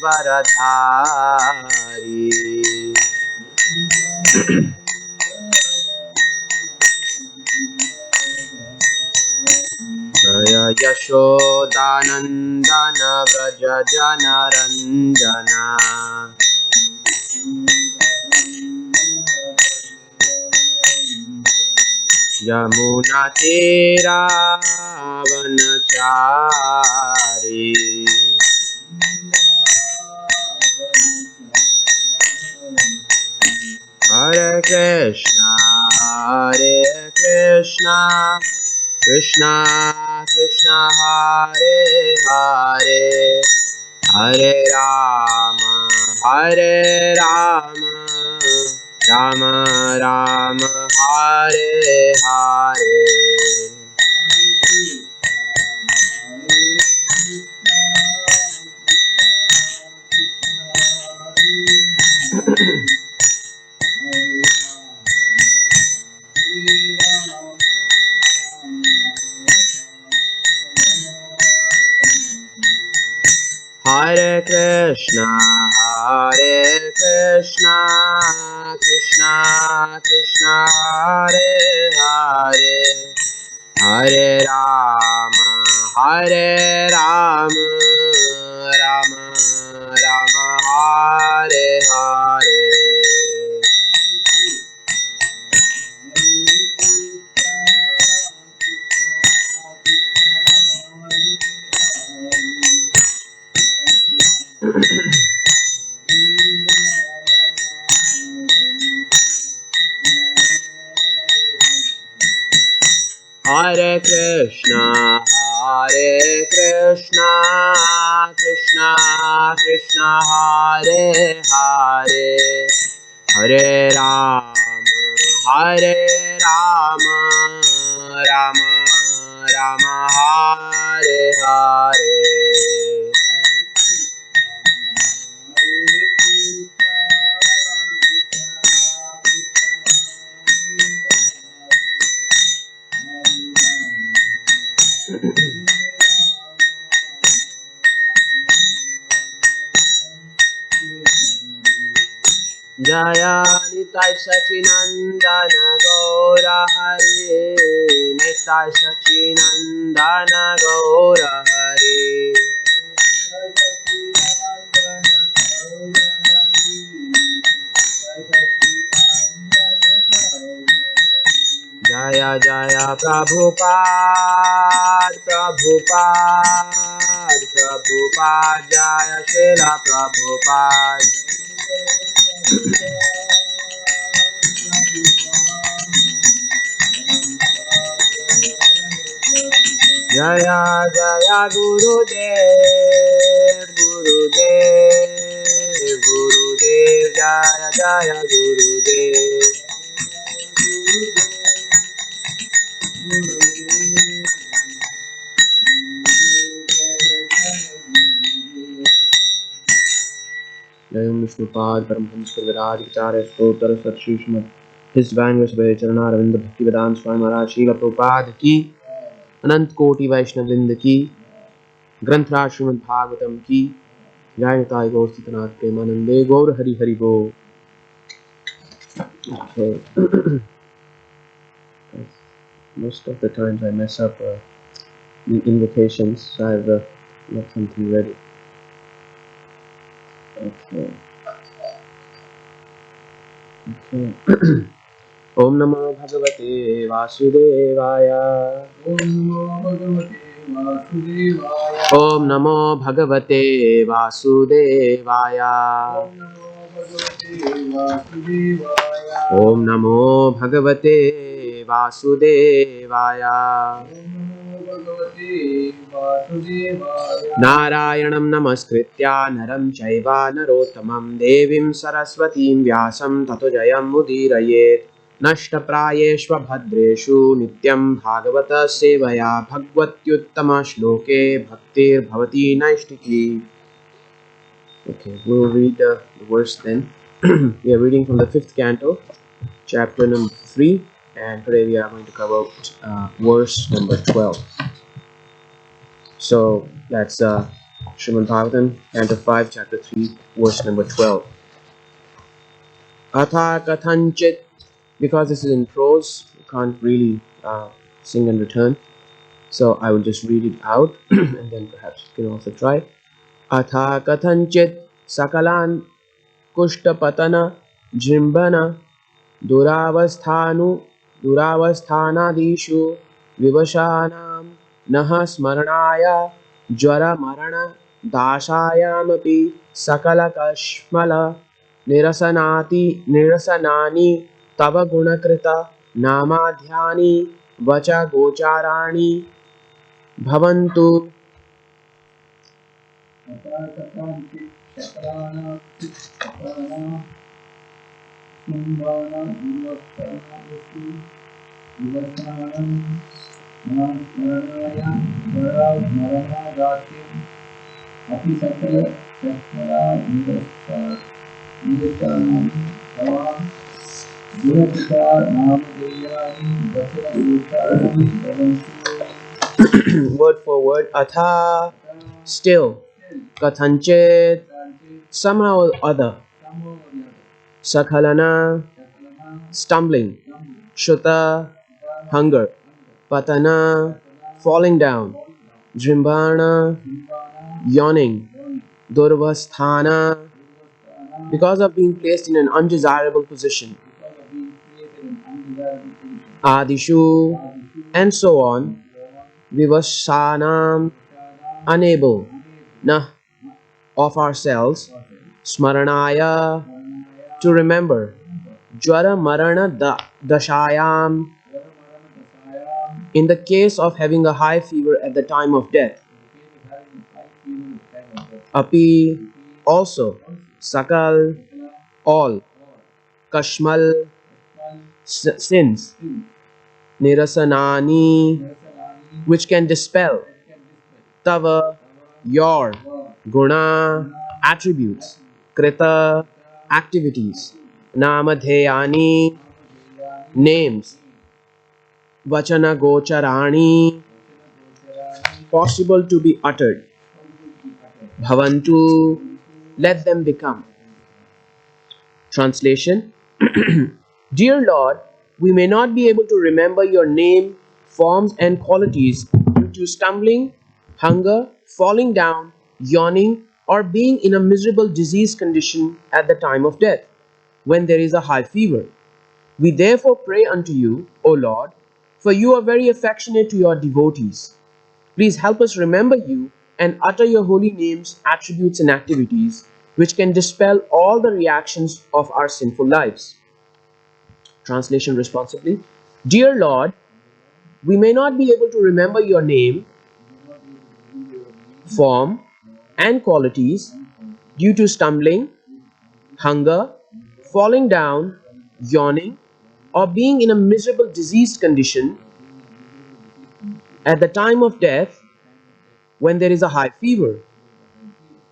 वरधारी जय यशोदानंदन व्रज जनरंजना यमुना तीरावनचारी हरे Krishna Krishna Krishna Hare Hare Hare Ram Ram Ram Hare Hare Hare Krishna Krishna Krishna Hare Hare Hare Rama Rama Rama Hare Hare Hare Krishna Krishna Krishna Hare Hare Hare Rama Rama Hare Hare Jaya Nitai Sachinandana Gaura Hari Nitai Sachinandana Gaura Hari Jaya Jaya Prabhupada Jaya Srila Prabhupada Jaya Jaya Gurudev Jaya Jaya Gurudev Jayam Vishnupad Paramhans Viraj Acharya Stotra Satshushmat His Divine Grace Charanaravindra Bhaktivedanta Swami Maharaj Srila Prabhupada Ki अनंत कोटि वैष्णव वृंद की ग्रंथराज श्रीमद् भागवतम की जय निताय गौर सीतनाथ प्रेमानंदे गौर हरि हरि बोल. Okay. Most of the times I mess up the invitations, so I've got something ready. Okay. Om Namo Bhagavate Vasudevaya. Om Namo Bhagavate Vasudevaya. Om Namo Bhagavate Vasudevaya. Narayanam Namaskritya Naram Chaiva Narottamam Devim Saraswatim Vyasam Tato Jayam Mudirayet Nashtaprayeshva Bhadreshu Nityam Bhagavata Sevaya Bhagavatyuttama Shloke Bhaktir Bhavati Naishtiki. Okay, we'll read the verse then. We are reading from the 5th canto, chapter number 3, and today we are going to cover verse number 12. So that's Srimad Bhagavatam, Canto 5, Chapter 3, verse number 12. Atha kathanchit, because this is in prose, you can't really sing and return. So I will just read it out and then perhaps you can also try. Atha kathanchit sakalan kushtapatana jimbana दुरावस्थानादिषु विवशानां नः स्मरणाय ज्वरमरण दाशायामपि सकलकश्मल निरसनानि तव गुणकृत नामाध्यानि वच गोचाराणि भवन्तु word for word. Atha, still. Kathanchit, somehow or other. Sakhalana, stumbling. Shuta, hunger. Patana, falling down. Drimbana, yawning. Durvasthana, because of being placed in an undesirable position. Adishu, and so on. Vivashanam, unable. Nah, of ourselves. Smaranaya, to remember. Jwara marana dashayam, in the case of having a high fever at the time of death. Api, also. Sakal, all. Kashmal, sins. Nirasanani, which can dispel. Tava, your. Guna, attributes. Krita, activities. Namadheyani, names. Vachana gocharani, possible to be uttered. Bhavantu, let them become. Translation. Dear Lord, we may not be able to remember your name, forms, and qualities due to stumbling, hunger, falling down, yawning, or being in a miserable disease condition at the time of death, when there is a high fever. We therefore pray unto you, O Lord, for you are very affectionate to your devotees. Please help us remember you and utter your holy names, attributes, and activities, which can dispel all the reactions of our sinful lives. Translation responsibly. Dear Lord, we may not be able to remember your name, form, and qualities due to stumbling, hunger, falling down, yawning, or being in a miserable diseased condition at the time of death when there is a high fever.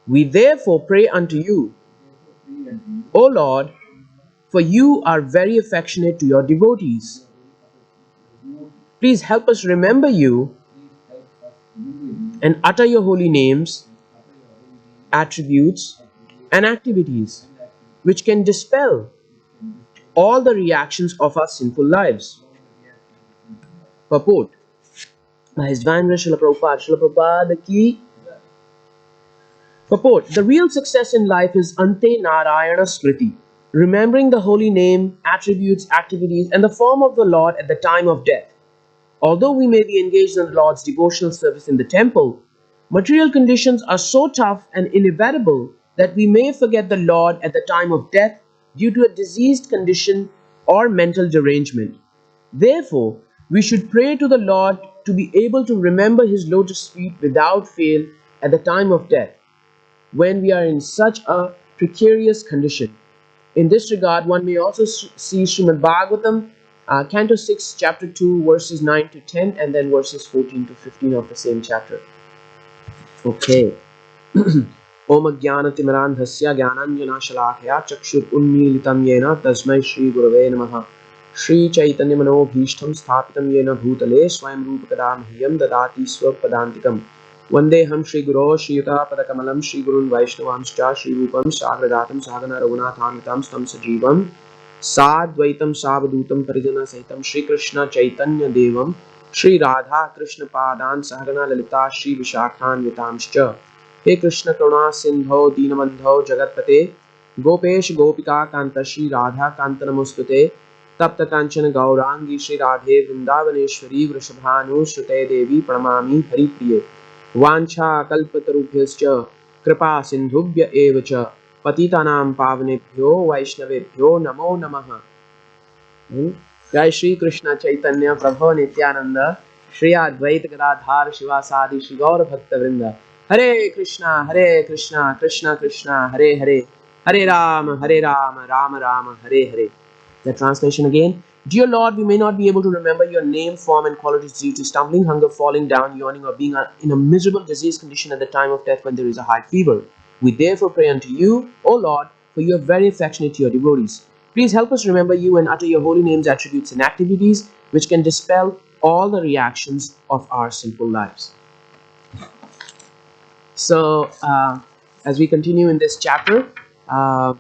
We therefore pray unto you, O Lord, for you are very affectionate to your devotees. Please help us remember you and utter your holy names, attributes, and activities, which can dispel all the reactions of our sinful lives. Purport. By His Divine Grace Srila Prabhupada, Srila Prabhupada ki. Purport. The real success in life is Ante Narayana Smriti, remembering the holy name, attributes, activities, and the form of the Lord at the time of death. Although we may be engaged in the Lord's devotional service in the temple, material conditions are so tough and inevitable that we may forget the Lord at the time of death due to a diseased condition or mental derangement. Therefore, we should pray to the Lord to be able to remember His lotus feet without fail at the time of death, when we are in such a precarious condition. In this regard, one may also see Srimad Bhagavatam, Canto 6, Chapter 2, verses 9 to 10, and then verses 14 to 15 of the same chapter. Okay. Om Jnanatimrandhasya Jnananjanashalakaya Chakshur Unmilitam Yena Tasmai Shri Gurave Namaha Shri Chaitanya Manobhishtam Sthapitam Yena Bhutale Swayam Rupakadam Hiyam Dadati Swapadantikam Vandeham Shri Guru Shri Yuta Padakamalam Shri Gurun Vaishnavamscha Shri Rupam Sagradatam Sagana Raghunathanvitam Stam Sajivam Sadvaitam Savadutam Parijana Sahitam Shri Krishna Chaitanya Devam Shri Radha Krishna Padan Sahagana Lalita Shri Vishakhanvitamscha He Krishna Karuna Sindho Dinabandho Jagatpate Gopesh Gopika Kanta Shri Radha Kanta Namostute Tapta Kanchana Gaurangi Shri Radhe Vrindavaneshwari Vrishabhanu Shrute Devi Pranamami Hari Priye वाञ्छा कल्पतरुभ्यश्च कृपा सिन्धुभ्य एव च पतितानां पावनेभ्यो वैष्णवेभ्यो नमो नमः। जय श्री कृष्ण चैतन्य प्रभु नित्यानंद श्री अद्वैत गदाधार शिवासादि श्री गौर भक्त वृंद। हरे कृष्णा कृष्णा कृष्णा हरे हरे, हरे Ram Ram Ram Hare Hare. The translation again. Dear Lord, we may not be able to remember your name, form, and qualities due to stumbling, hunger, falling down, yawning, or being in a miserable disease condition at the time of death when there is a high fever. We therefore pray unto you, O Lord, for you are very affectionate to your devotees. Please help us remember you and utter your holy name's attributes and activities, which can dispel all the reactions of our sinful lives. So, as we continue in this chapter, uh,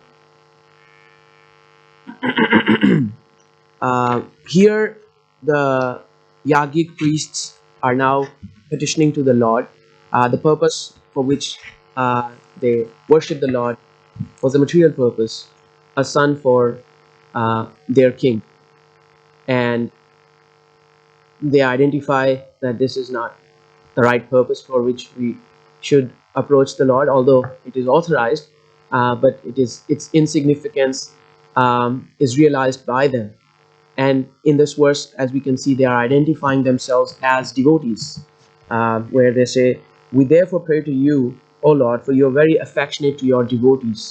here, the Yagic priests are now petitioning to the Lord. The purpose for which they worship the Lord was a material purpose, a son for their king. And they identify that this is not the right purpose for which we should approach the Lord, although it is authorized, but its insignificance is realized by them. And in this verse, as we can see, they are identifying themselves as devotees, where they say, "We therefore pray to you, O Lord, for you are very affectionate to your devotees."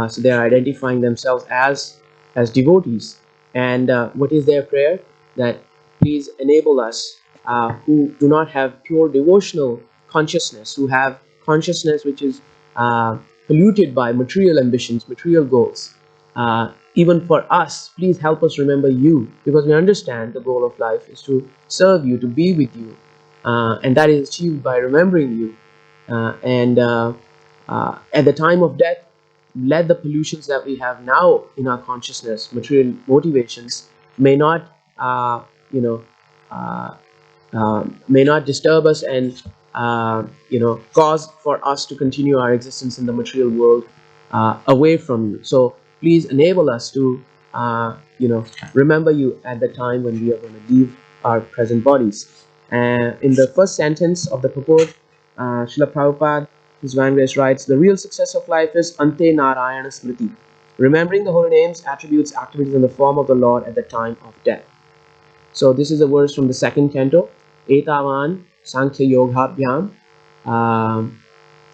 So they are identifying themselves as devotees. And what is their prayer? That please enable us who do not have pure devotional consciousness, who have consciousness which is polluted by material ambitions, material goals. Even for us, please help us remember you, because we understand the goal of life is to serve you, to be with you, and that is achieved by remembering you. And at the time of death, let the pollutions that we have now in our consciousness, material motivations, may not, you know, uh, may not disturb us and cause for us to continue our existence in the material world away from you. So please enable us to remember you at the time when we are going to leave our present bodies. In the first sentence of the purport, Srila Prabhupada, His Divine Grace writes, the real success of life is Ante Narayana Smriti, remembering the holy names, attributes, activities, and the form of the Lord at the time of death. So this is a verse from the second canto. Etavan Sankhya Yogabhyam.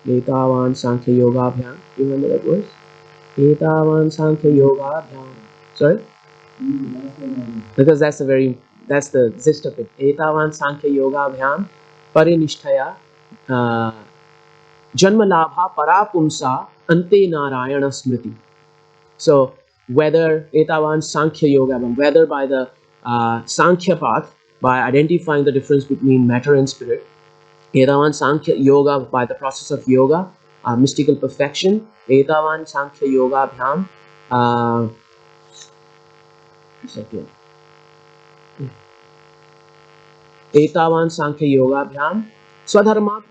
Etavan Sankhya Yogabhyam. You remember that verse? Etavan Sankhya Yogabhyam. Sorry? Because that's the gist of it. Etavan Sankhya Yogabhyam Parinishtaya Janma Labha Parapumsa Ante Narayana Smriti. So whether Etavan Sankhya Yoga, whether by the Sankhya path, by identifying the difference between matter and spirit, Etavan Sankhya Yoga by the process of yoga, mystical perfection, Etavan Sankhya Yoga Bhyam, second, Etavan Sankhya Yoga Bhyam, Swadharma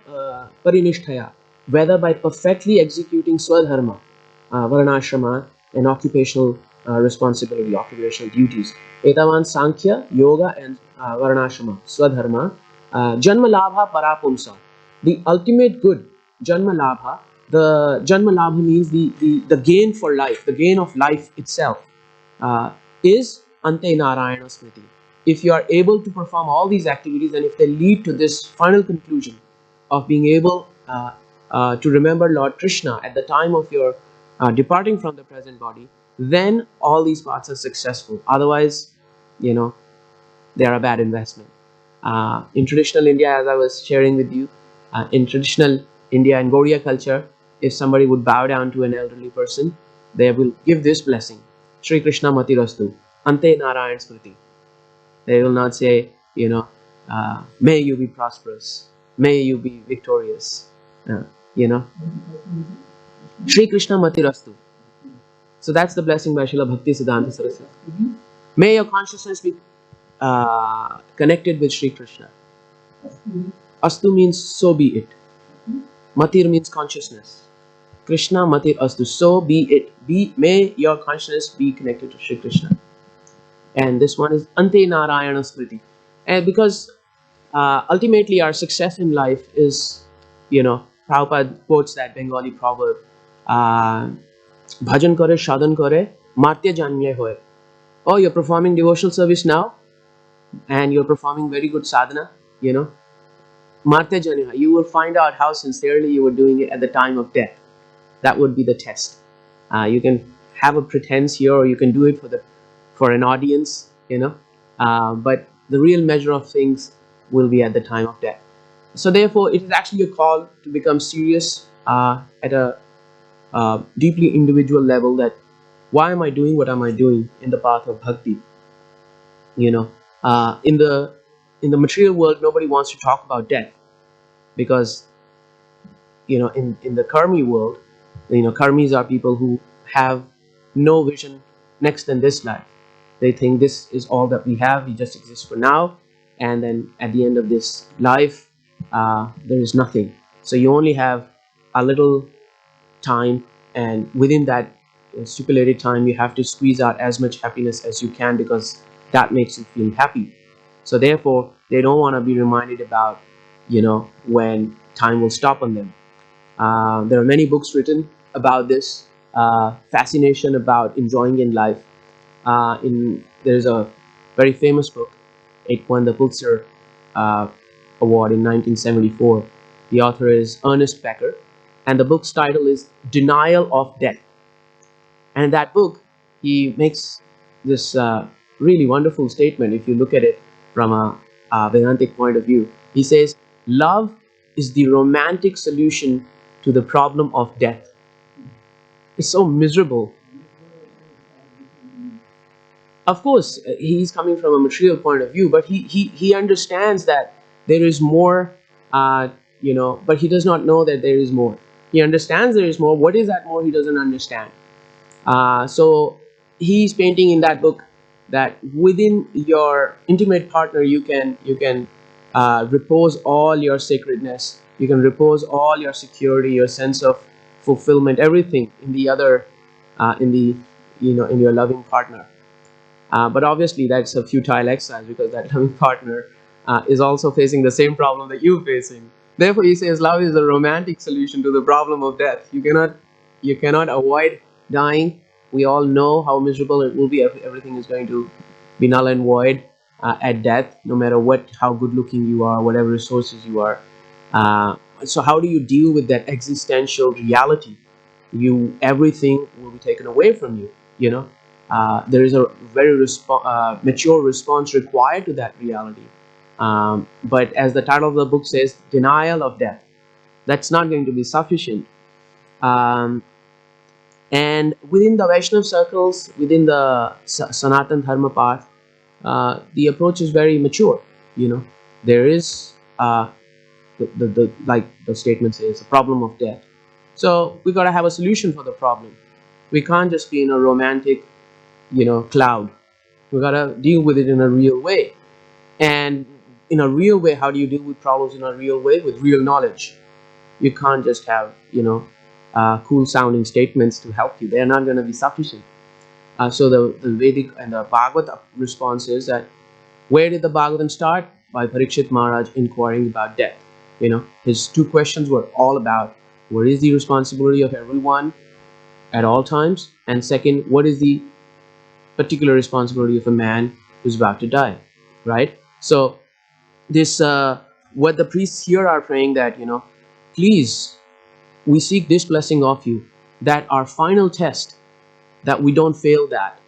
Parinishtaya, whether by perfectly executing Swadharma, Varnashrama, and occupational responsibility, occupational duties. Etavan Sankhya, Yoga, and Varnashrama, Swadharma, Janma Labha Parapumsa, the ultimate good, Janma Labha. The Janma Labha means the gain for life, the gain of life itself, uh, is Ante Narayana Smriti. If you are able to perform all these activities and if they lead to this final conclusion of being able to remember Lord Krishna at the time of your departing from the present body, then all these paths are successful. Otherwise, they are a bad investment. In traditional India, as I was sharing with you, in traditional India and Gaudiya culture, if somebody would bow down to an elderly person, they will give this blessing: Sri Krishna Mati Rastu, Ante Narayan Smriti. They will not say, may you be prosperous. May you be victorious. You know, Shri Krishna Matirastu. So that's the blessing by Srila Bhakti Siddhanta Saraswati. May your consciousness be connected with Shri Krishna. Astu means so be it. Matir means consciousness. Krishna Matir Astu. So be it. May your consciousness be connected to Shri Krishna. And this one is Ante Narayana Smriti. And because ultimately our success in life is, Prabhupada quotes that Bengali proverb, Bhajan kare, sadhan kare, martya janye hoye. Oh, you're performing devotional service now and you're performing very good sadhana, martya janye hoye. You will find out how sincerely you were doing it at the time of death. That would be the test. You can have a pretense here, or you can do it for an audience, but the real measure of things will be at the time of death. So therefore, it is actually a call to become serious at a deeply individual level. That why am I doing what am I doing in the path of bhakti? You know, in the material world, nobody wants to talk about death because in the karmi world, karmis are people who have no vision next than this life. They think this is all that we have. We just exist for now, and then at the end of this life, there is nothing. So you only have a little time, and within that stipulated time, you have to squeeze out as much happiness as you can because that makes you feel happy. So therefore, they don't want to be reminded about when time will stop on them. There are many books written about this fascination about enjoying in life. There's a very famous book. It won the Pulitzer Award in 1974. The author is Ernest Becker, and the book's title is Denial of Death. And in that book, he makes this really wonderful statement. If you look at it from a Vedantic point of view, he says, "Love is the romantic solution to the problem of death." It's so miserable. Of course, he's coming from a material point of view, but he understands that there is more, but he does not know that there is more. He understands there is more. What is that more? He doesn't understand. So he's painting in that book that within your intimate partner, you can repose all your sacredness. You can repose all your security, your sense of fulfillment, everything in the other, in your loving partner. But obviously, that's a futile exercise because that loving partner is also facing the same problem that you're facing. Therefore, he says love is a romantic solution to the problem of death. You cannot avoid dying. We all know how miserable it will be. Everything is going to be null and void at death, no matter how good looking you are, whatever resources you are. So, how do you deal with that existential reality? Everything will be taken away from you. There is a very mature response required to that reality. But as the title of the book says, denial of death, that's not going to be sufficient. Um, and within the Vaishnav circles, within the Sanatan Dharma path, the approach is very mature. There is like the statement says, a problem of death. So we got to have a solution for the problem. We can't just be in a romantic, cloud. We got to deal with it in a real way. And in a real way, how do you deal with problems in a real way? With real knowledge. You can't just have, cool sounding statements to help you. They're not going to be sufficient. So the Vedic and the Bhagavad response is that where did the Bhagavatam start? By Parikshit Maharaj inquiring about death. His two questions were all about what is the responsibility of everyone at all times, and second, what is the particular responsibility of a man who's about to die, right? So this, what the priests here are praying that, please, we seek this blessing of you, that our final test, that we don't fail that.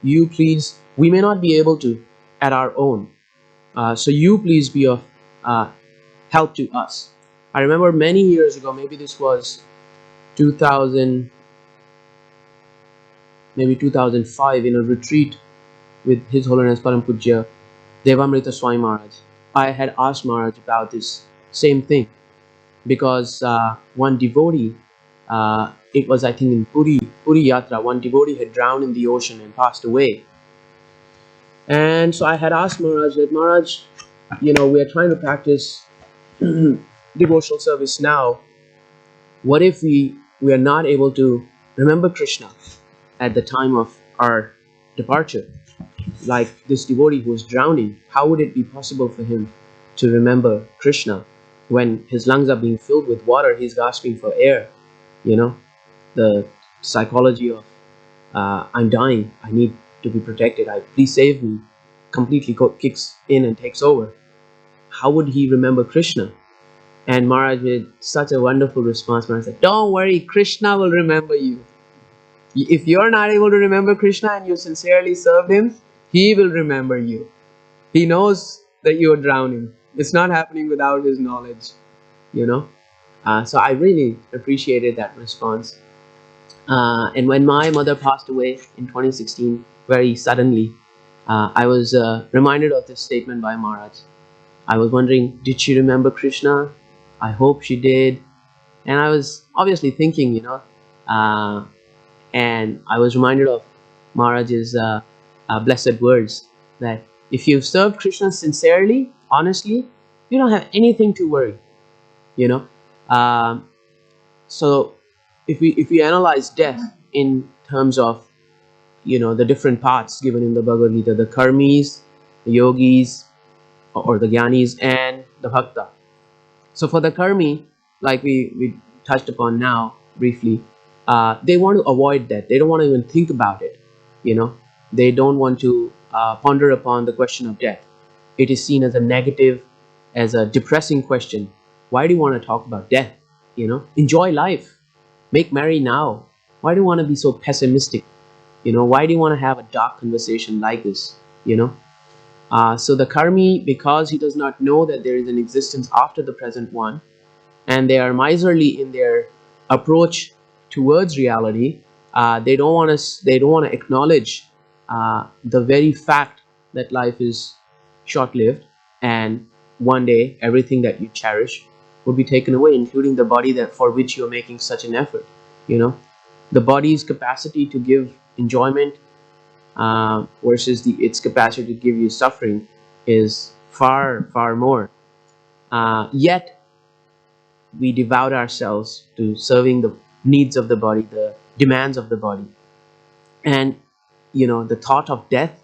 You please, we may not be able to at our own. So you please be of help to us. I remember many years ago, maybe this was 2000, maybe 2005, in a retreat with His Holiness Param Pujya Devamrita Swami Maharaj. I had asked Maharaj about this same thing, because one devotee, it was I think in Puri Yatra, one devotee had drowned in the ocean and passed away. And so I had asked Maharaj that, Maharaj, we are trying to practice devotional service now. What if we are not able to remember Krishna at the time of our departure? Like this devotee who was drowning, how would it be possible for him to remember Krishna when his lungs are being filled with water? He's gasping for air. You know, the psychology of I'm dying, I need to be protected, please save me, completely kicks in and takes over. How would he remember Krishna? And Maharaj made such a wonderful response. Maharaj said, don't worry, Krishna will remember you. If you're not able to remember Krishna and you sincerely serve him, he will remember you. He knows that you're drowning. It's not happening without his knowledge, you know. So I really appreciated that response. And when my mother passed away in 2016, very suddenly, I was reminded of this statement by Maharaj. I was wondering, did she remember Krishna? I hope she did. And I was obviously thinking, uh, and I was reminded of Maharaj's blessed words that if you've served Krishna sincerely, honestly, you don't have anything to worry. You know, um, so if we analyze death in terms of the different paths given in the Bhagavad Gita, the karmis, the yogis, or the jnanis, and the bhakta. So for the karmi, like we touched upon now briefly, they want to avoid that. They don't want to even think about it. You know, they don't want to ponder upon the question of death. It is seen as a negative, as a depressing question. Why do you want to talk about death? Enjoy life, make merry now. Why do you want to be so pessimistic? Why do you want to have a dark conversation like this? So the karmi, because he does not know that there is an existence after the present one, and they are miserly in their approach towards reality, they don't want to acknowledge the very fact that life is short-lived, and one day everything that you cherish would be taken away, including the body that for which you are making such an effort. You know, the body's capacity to give enjoyment versus its capacity to give you suffering is far, far more. Yet we devote ourselves to serving the needs of the body, the demands of the body, and the thought of death,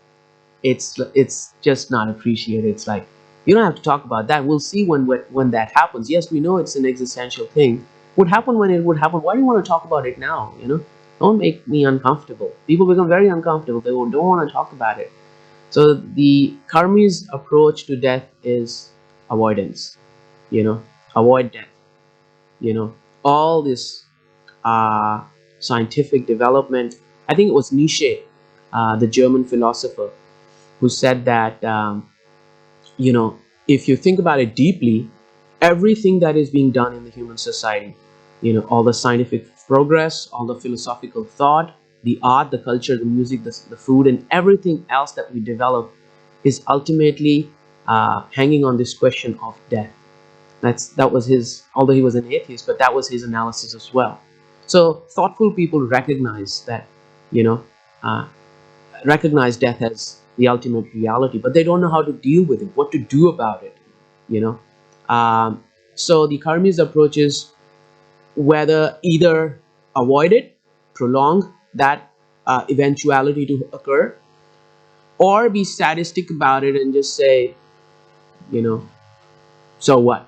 it's just not appreciated. It's like you don't have to talk about that. We'll see when that happens. Yes, we know it's an existential thing. Would happen when it would happen. Why do you want to talk about it now? Don't make me uncomfortable. People become very uncomfortable. They don't want to talk about it. So the karmi's approach to death is avoidance. You know, avoid death. All this uh, scientific development. I think it was Nietzsche, the German philosopher, who said that you know if you think about it deeply, everything that is being done in the human society, all the scientific progress, all the philosophical thought, the art, the culture, the music, the food, and everything else that we develop is ultimately hanging on this question of death. That was his, although he was an atheist, but that was his analysis as well. So thoughtful people recognize that, you know uh, recognize death as the ultimate reality, but they don't know how to deal with it, what to do about it. you know so the karmi's approach is whether either avoid it, prolong that eventuality to occur, or be sadistic about it and just say, you know so what.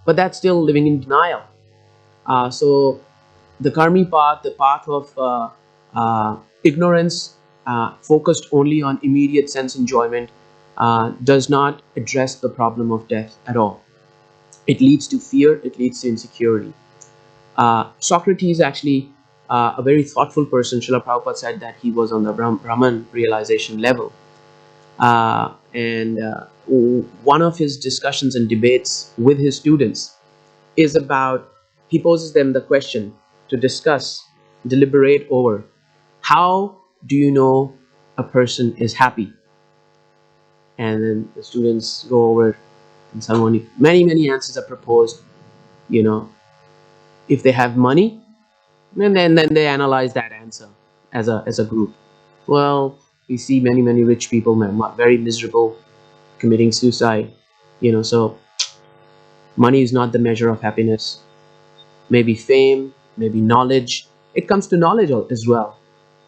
But that's still living in denial. So the karmi path, the path of ignorance, focused only on immediate sense enjoyment, does not address the problem of death at all. It leads to fear, it leads to insecurity. Socrates, actually, a very thoughtful person, Srila Prabhupada said that he was on the Brahman realization level. And one of his discussions and debates with his students is about, he poses them the question to discuss, deliberate over, how do you know a person is happy? And then the students go over And someone, many answers are proposed. You know, if they have money, and then they analyze that answer as a group. Well, we see many rich people very miserable, committing suicide. So money is not the measure of happiness. Maybe fame, maybe knowledge. It comes to knowledge as well.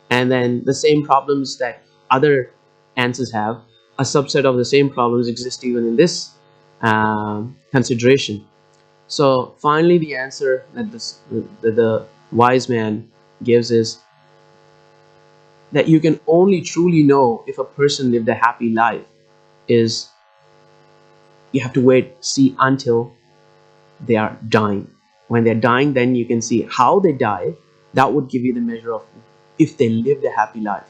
And then the same problems that other answers have, a subset of the same problems exist even in this consideration. So finally, the answer that the wise man gives is that you can only truly know if a person lived a happy life is you have to wait, see until they are dying. When they're dying, then you can see how they die. That would give you the measure of if they lived a happy life.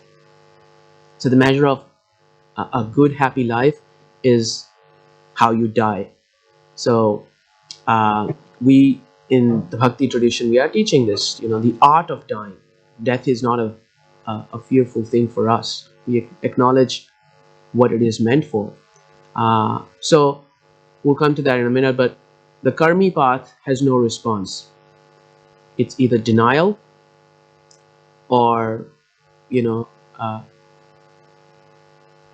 So the measure of a good happy life is how you die. So we in the bhakti tradition we are teaching this. The art of dying. Death is not a fearful thing for us. We acknowledge what it is meant for. So we'll come to that in a minute. But the karmi path has no response. It's either denial or you know uh,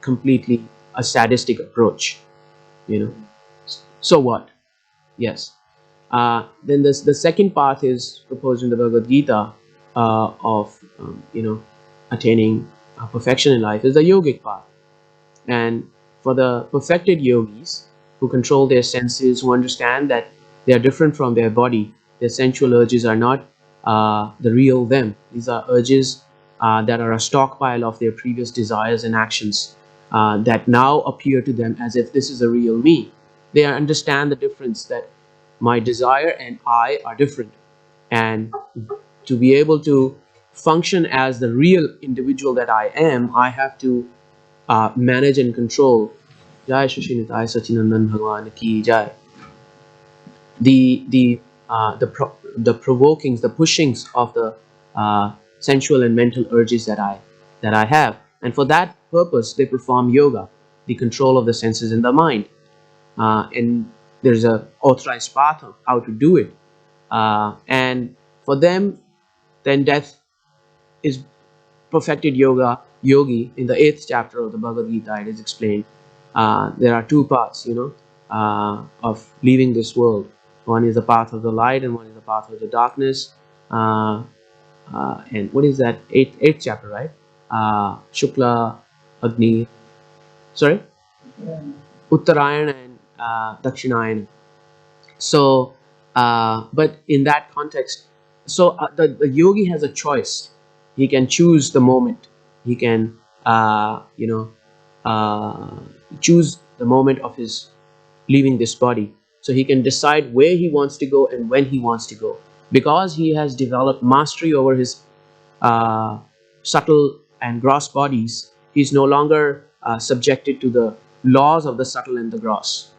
completely a sadistic approach. you know so what? Yes. Then the second path is proposed in the Bhagavad Gita of attaining perfection in life is the yogic path. And for the perfected yogis who control their senses, who understand that they are different from their body, their sensual urges are not the real them. These are urges that are a stockpile of their previous desires and actions that now appear to them as if this is a real me. They understand the difference that my desire and I are different. And to be able to function as the real individual that I am, I have to manage and control. Jai Shri Nitai Sachinandan Bhagwan ki Jai. The provokings, the pushings of the sensual and mental urges that I have, and for that purpose they perform yoga, the control of the senses and the mind. And there's a authorized path of how to do it. And for them, then death is perfected yogi. In the 8th chapter of the Bhagavad Gita, it is explained there are two paths, of leaving this world. One is the path of the light, and one is the path of the darkness. And what is that? Eighth chapter, right? Shukla, Agni, sorry, Uttarayana and Dakshinayana. So, but in that context, so the yogi has a choice. He can choose the moment. He can, uh, choose the moment of his leaving this body. So he can decide where he wants to go and when he wants to go, because he has developed mastery over his uh, subtle and gross bodies. He's no longer subjected to the laws of the subtle and the gross.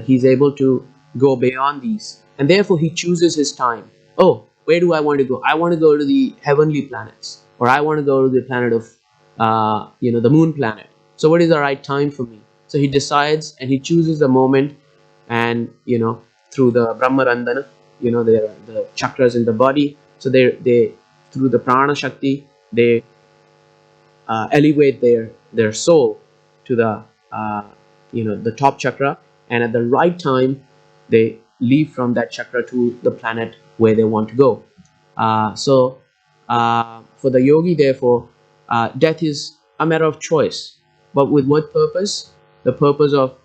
He's able to go beyond these, and therefore he chooses his time. Oh, where do I want to go? I want to go to the heavenly planets, or I want to go to the planet of, the moon planet. So, what is the right time for me? So he decides and he chooses the moment, and through the Brahmarandana, the chakras in the body. So they through the prana shakti, they elevate their soul to the top chakra, and at the right time they leave from that chakra to the planet where they want to go. So for the yogi, therefore, death is a matter of choice. But with what purpose? The purpose of,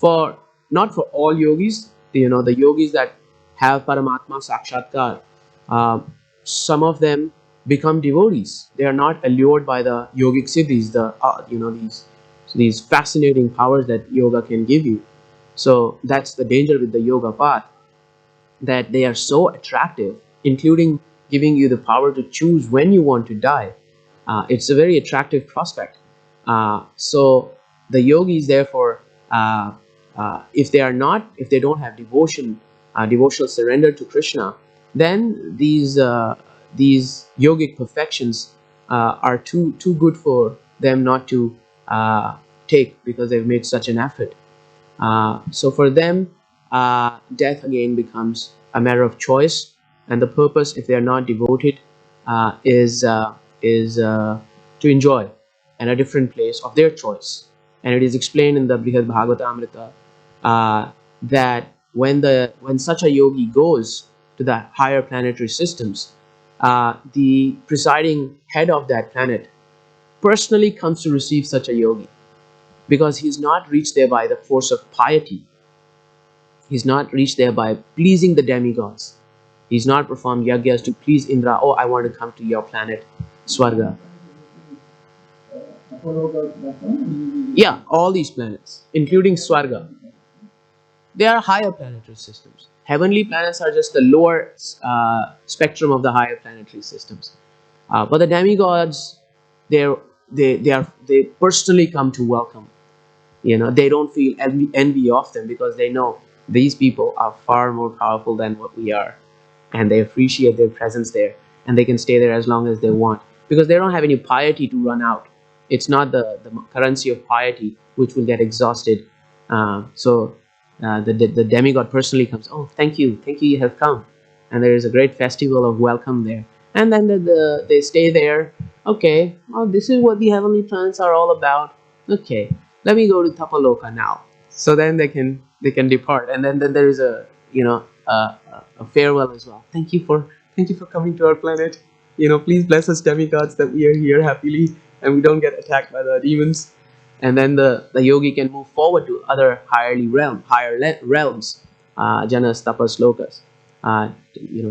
for not for all yogis, the yogis that have Paramatma Sakshatkar, uh, some of them become devotees. They are not allured by the yogic siddhis, these fascinating powers that yoga can give you. So that's the danger with the yoga path, that they are so attractive, including giving you the power to choose when you want to die. It's a very attractive prospect. So the yogis, therefore, if they don't have devotional surrender to Krishna, then these yogic perfections are too good for them not to take, because they've made such an effort. So for them, death again becomes a matter of choice, and the purpose, if they are not devoted, is to enjoy in a different place of their choice. And it is explained in the Brihad Bhagavatamrita that when such a yogi goes to the higher planetary systems, the presiding head of that planet personally comes to receive such a yogi, because he's not reached there by the force of piety. He's not reached there by pleasing the demigods. He's not performed yagyas to please Indra. Oh, I want to come to your planet, Swarga. Yeah, all these planets, including Swarga, they are higher planetary systems. Heavenly planets are just the lower spectrum of the higher planetary systems. But the demigods, they're, they personally come to welcome. They don't feel envy of them, because they know these people are far more powerful than what we are, and they appreciate their presence there, and they can stay there as long as they want, because they don't have any piety to run out. It's not the currency of piety which will get exhausted. The demigod personally comes. Oh, thank you, you have come. And there is a great festival of welcome there, and then they stay there. Okay, well, this is what the heavenly planets are all about. Okay, let me go to Tapaloka now. So then they can depart, and then there is a a farewell as well. Thank you for coming to our planet. Please bless us demigods that we are here happily and we don't get attacked by the demons. And then the yogi can move forward to other higher realms, janas, tapas, lokas,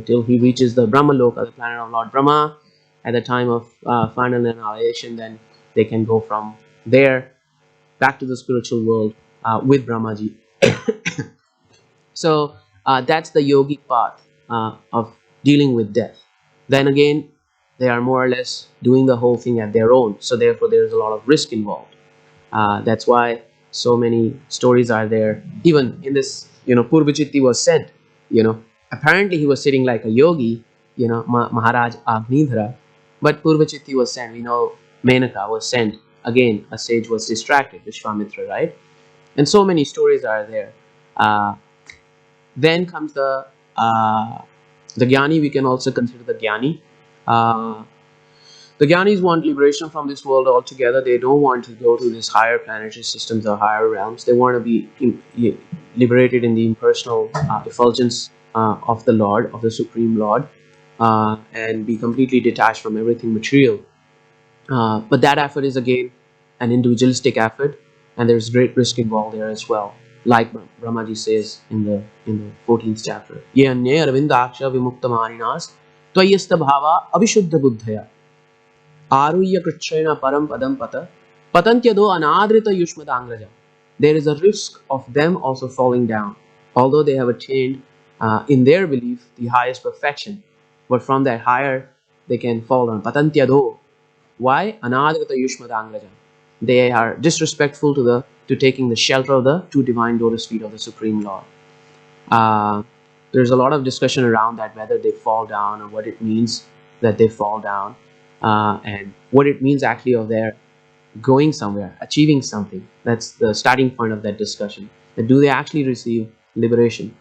till he reaches the Brahma Loka, the planet of Lord Brahma. At the time of final annihilation, then they can go from there back to the spiritual world with Brahmaji. So that's the yogic path of dealing with death. Then again, they are more or less doing the whole thing at their own. So therefore, there is a lot of risk involved. That's why so many stories are there. Even in this, Purvachitti was sent. Apparently he was sitting like a yogi, Maharaj Agnidhara, but Purvachitti was sent. We know Menaka was sent. Again, a sage was distracted, Vishwamitra, right? And so many stories are there. Uh, then comes the Jnani. We can also consider the Jnani. Uh, the Gyanis want liberation from this world altogether. They don't want to go to these higher planetary systems or higher realms. They want to be liberated in the impersonal effulgence of the Lord, of the Supreme Lord, and be completely detached from everything material. But that effort is again an individualistic effort, and there's great risk involved there as well. Like Brahmaji says in the 14th chapter, Ye anye arvindaksha vimuktamaninas tvayasta bhava avishuddha buddhaya आरुह्य कृच्छ्रेण param padam pata patantyado anadrita yushmadangraja. There is a risk of them also falling down, although they have attained in their belief the highest perfection. But from that higher, they can fall down. Patantyado. Why? Anadrita yushmadangraja. They are disrespectful to taking the shelter of the two divine lotus feet of the Supreme Lord. Uh, there's a lot of discussion around that, whether they fall down or what it means that they fall down, and what it means actually of their going somewhere, achieving something. That's the starting point of that discussion. That do they actually receive liberation?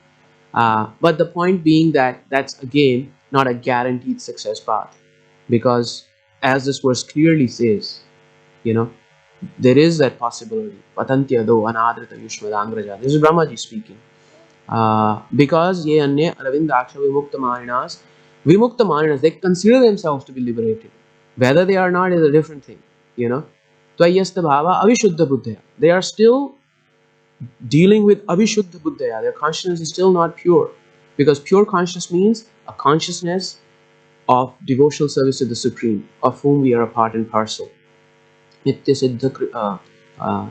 But the point being that that's again not a guaranteed success path, because as this verse clearly says, you know, there is that possibility. Patantya do anadrita yushmadangraja. This is Brahmaji speaking. Because ye anye aravindaksha vimukta marinas, they consider themselves to be liberated. Whether they are not is a different thing, Tvayasta bhava avishuddha buddhaya. They are still dealing with avishuddha buddhaya. Their consciousness is still not pure, because pure consciousness means a consciousness of devotional service to the Supreme, of whom we are a part and parcel. Nitya siddha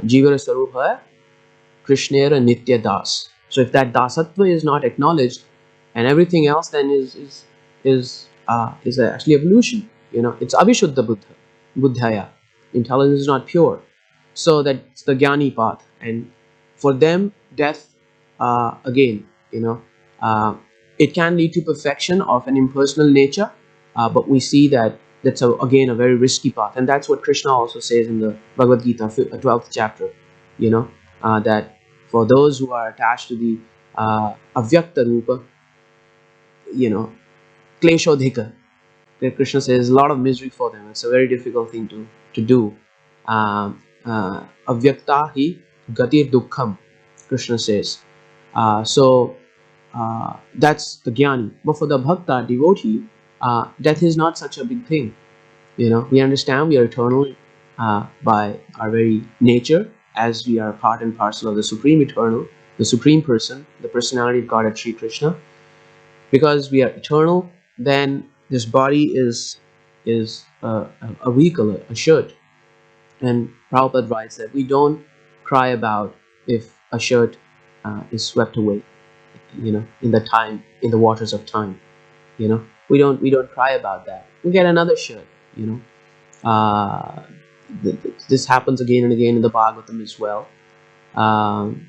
jivara sarupa krishnera nitya das. So if that dasatva is not acknowledged, and everything else then is actually evolution. It's avishuddha buddhaya. Intelligence is not pure. So that's the jnani path, and for them, death again, it can lead to perfection of an impersonal nature, but we see that that's again a very risky path, and that's what Krishna also says in the Bhagavad Gita, 12th chapter. That For those who are attached to the avyakta rupa, you know, kleshodhika, Krishna says a lot of misery for them. It's a very difficult thing to do. Avyakta hi gatir dukkham, Krishna says. That's the jnani. But for the bhakta, devotee, death is not such a big thing. We understand we are eternal by our very nature, as we are part and parcel of the Supreme Eternal, the Supreme Person, the personality of God at Sri Krishna. Because we are eternal, then this body is a vehicle, a shirt. And Prabhupada writes that we don't cry about if a shirt is swept away, in the waters of time. We don't cry about that. We get another shirt. You know, uh, this happens again and again in the Bhagavatam as well. Um,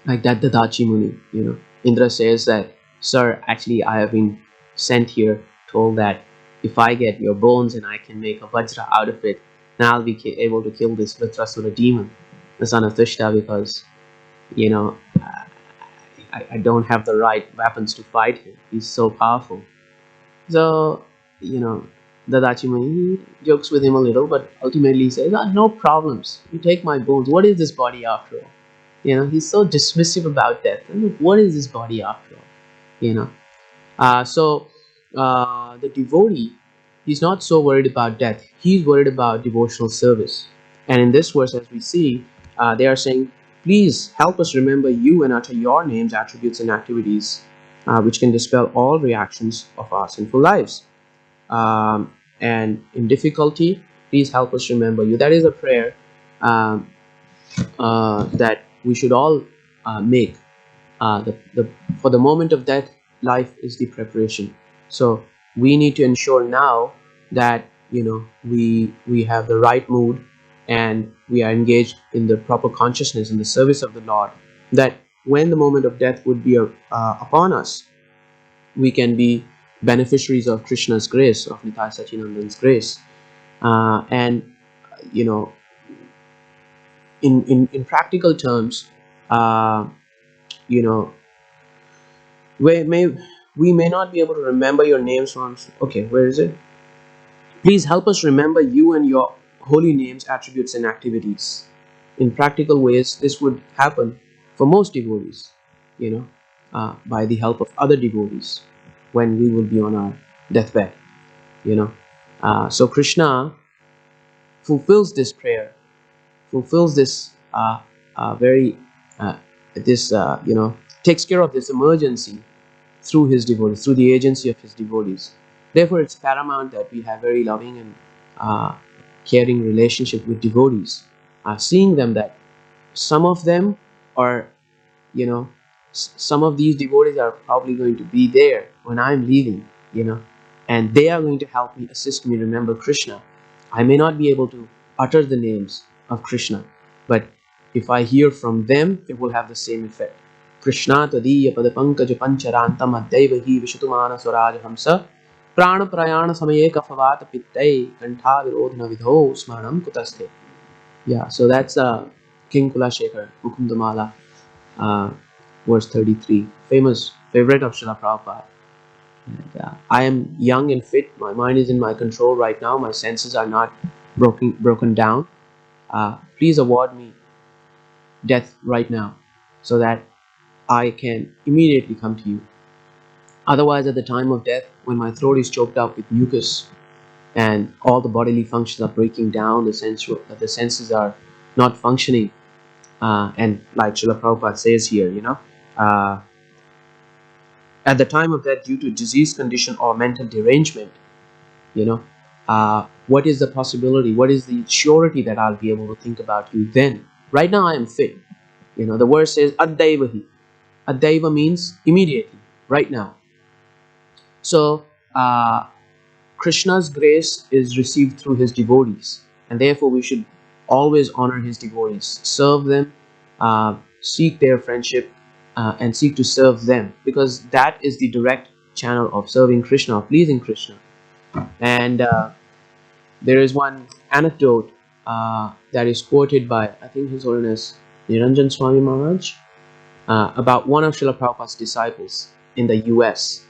like that Dadachi Muni, Indra says that, sir, actually I have been sent here, told that if I get your bones and I can make a vajra out of it, then I'll be able to kill this Vritrasura demon, the son of Tushta, because, you know, I don't have the right weapons to fight him. He's so powerful. So, you know, Dadachi Muni jokes with him a little, but ultimately he says, no problems. You take my bones. What is this body after all? He's so dismissive about death. What is this body after all? You know. The devotee, he's not so worried about death. He's worried about devotional service. And in this verse, as we see, they are saying, please help us remember you and utter your names, attributes, and activities, which can dispel all reactions of our sinful lives. And in difficulty, please help us remember you. That is a prayer um, that we should all make. For the moment of death, life is the preparation. So we need to ensure now that we have the right mood, and we are engaged in the proper consciousness in the service of the Lord. That when the moment of death would be upon us, we can be beneficiaries of Krishna's grace, of Nitai Sachinandan's grace, and you know, in practical terms, uh, you know we may not be able to remember your names from. Okay, where is it? Please help us remember you and your holy names, attributes, and activities. In practical ways, this would happen for most devotees, by the help of other devotees when we will be on our deathbed. So Krishna fulfills this prayer, fulfills this very this takes care of this emergency through his devotees, through the agency of his devotees. Therefore, it's paramount that we have very loving and caring relationship with devotees, seeing them that some of them are, you know, some of these devotees are probably going to be there when I'm leaving, and they are going to help me, assist me remember Krishna. I may not be able to utter the names of Krishna, but if I hear from them, it will have the same effect. Krishna tadiya padapankaj pancharantam addaiva hi vishutumana swaraj hamsa prana prayana samaye kafavat pittai kantha virodhana vidho smaranam kutasthe. Yeah, so that's King Kulashekar, Mukundamala, uh, verse 33, famous favorite of Srila Prabhupada. And, I am young and fit. My mind is in my control right now. My senses are not broken down. Please award me death right now, so that I can immediately come to you. Otherwise, at the time of death, when my throat is choked up with mucus and all the bodily functions are breaking down, the senses are not functioning, and like Srila Prabhupada says here, uh, at the time of death, due to disease condition or mental derangement, what is the possibility? What is the surety that I'll be able to think about you then? Right now, I am fit. The verse says Addaivahi. Addaiva means immediately, right now. So Krishna's grace is received through his devotees, and therefore we should always honor his devotees, serve them, seek their friendship, and seek to serve them, because that is the direct channel of serving Krishna, of pleasing Krishna. And there is one anecdote that is quoted by, I think, His Holiness Niranjan Swami Maharaj. about one of Srila Prabhupada's disciples in the US.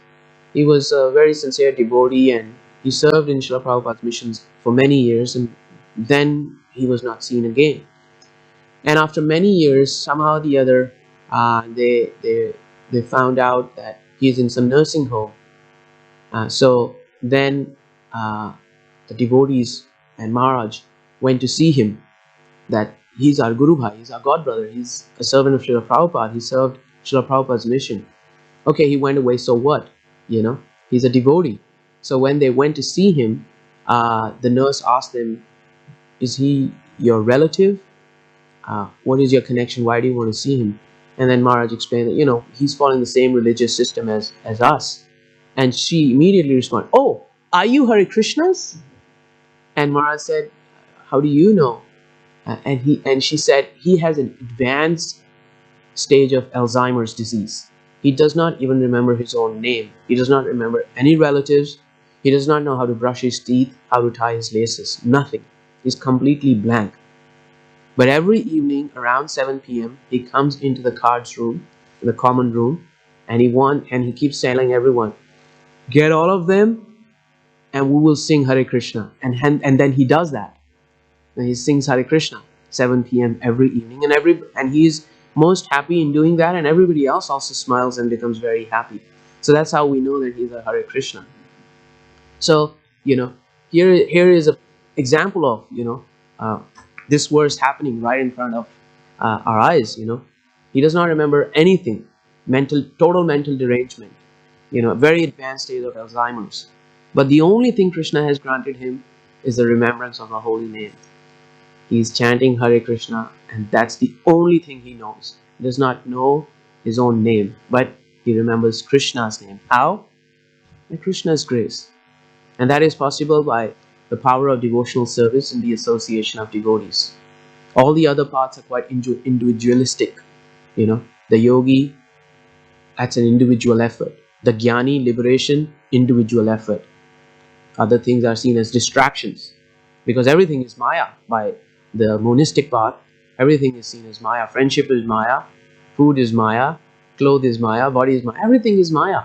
He was a very sincere devotee, and he served in Srila Prabhupada's missions for many years, and then he was not seen again. And after many years, somehow or the other, they found out that he's in some nursing home. So then the devotees and Maharaj went to see him, that he's our Guru Bhai, he's our God brother, he's a servant of Srila Prabhupada, he served Srila Prabhupada's mission. Okay, he went away, so what? He's a devotee. So when they went to see him, the nurse asked them, is he your relative? What is your connection? Why do you want to see him? And then Maharaj explained that, he's following the same religious system as us. And she immediately responded, oh, are you Hare Krishnas? And Maharaj said, how do you know? And she said, he has an advanced stage of Alzheimer's disease. He does not even remember his own name. He does not remember any relatives. He does not know how to brush his teeth, how to tie his laces, nothing. He's completely blank. But every evening around 7 p.m., he comes into the cards room, the common room, and he keeps telling everyone, get all of them, and we will sing Hare Krishna. And then he does that. And he sings Hare Krishna 7 p.m. every evening, and he's most happy in doing that, and everybody else also smiles and becomes very happy. So that's how we know that he's a Hare Krishna. So here is an example of this verse happening right in front of our eyes. He does not remember anything, total mental derangement, a very advanced state of Alzheimer's. But the only thing Krishna has granted him is the remembrance of the holy name. He's chanting Hare Krishna, and that's the only thing he knows. He does not know his own name, but he remembers Krishna's name. How? By Krishna's grace. And that is possible by the power of devotional service and the association of devotees. All the other paths are quite individualistic. The yogi, that's an individual effort. The jnani, liberation, individual effort. Other things are seen as distractions, because everything is Maya. By the monistic path, everything is seen as Maya. Friendship is Maya, food is Maya, clothes is Maya, body is Maya, everything is Maya.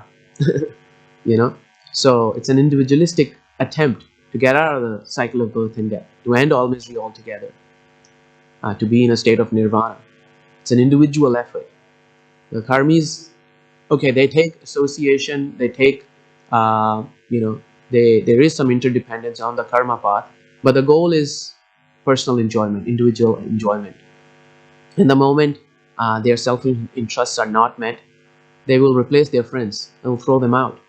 So it's an individualistic attempt to get out of the cycle of birth and death, to end all misery altogether, to be in a state of nirvana. It's an individual effort. The karmis, okay, they take association, they take there is some interdependence on the karma path, but the goal is personal enjoyment, individual enjoyment. In the moment their self-interests are not met, they will replace their friends, they will throw them out,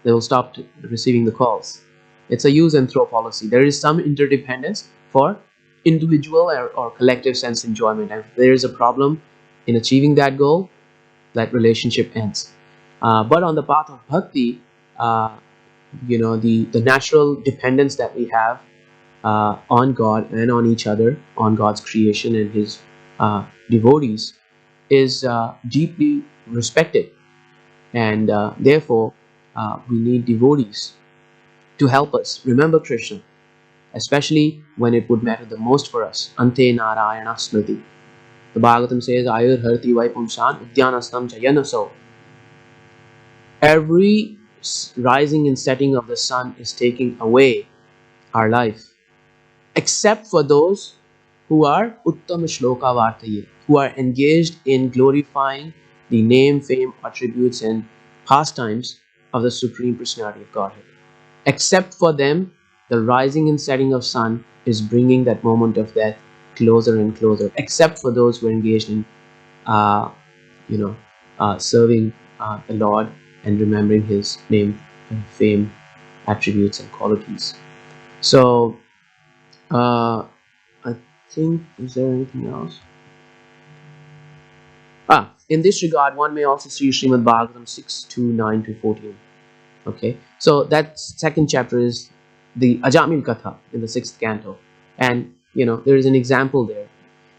they will stop receiving the calls. It's a use and throw policy. There is some interdependence for individual or collective sense enjoyment, and if there is a problem in achieving that goal, that relationship ends. But on the path of bhakti, the natural dependence that we have on God and on each other, on God's creation and His devotees, is deeply respected, and therefore we need devotees to help us remember Krishna, especially when it would matter the most for us. Ante Narayana Smriti. The Bhagavatam says, Ayur Harti Vaipumsan Udyanastam Jayanaso. Every rising and setting of the sun is taking away our life, except for those who are Uttama Shloka Vartaye, who are engaged in glorifying the name, fame, attributes, and pastimes of the Supreme Personality of Godhead. Except for them, the rising and setting of sun is bringing that moment of death closer and closer. Except for those who are engaged in, serving the Lord and remembering His name and fame, attributes, and qualities. So, I think, is there anything else? In this regard, one may also see Srimad Bhagavatam 6:9-14. Okay, so that second chapter is the Ajamil Katha in the 6th canto, and there is an example there.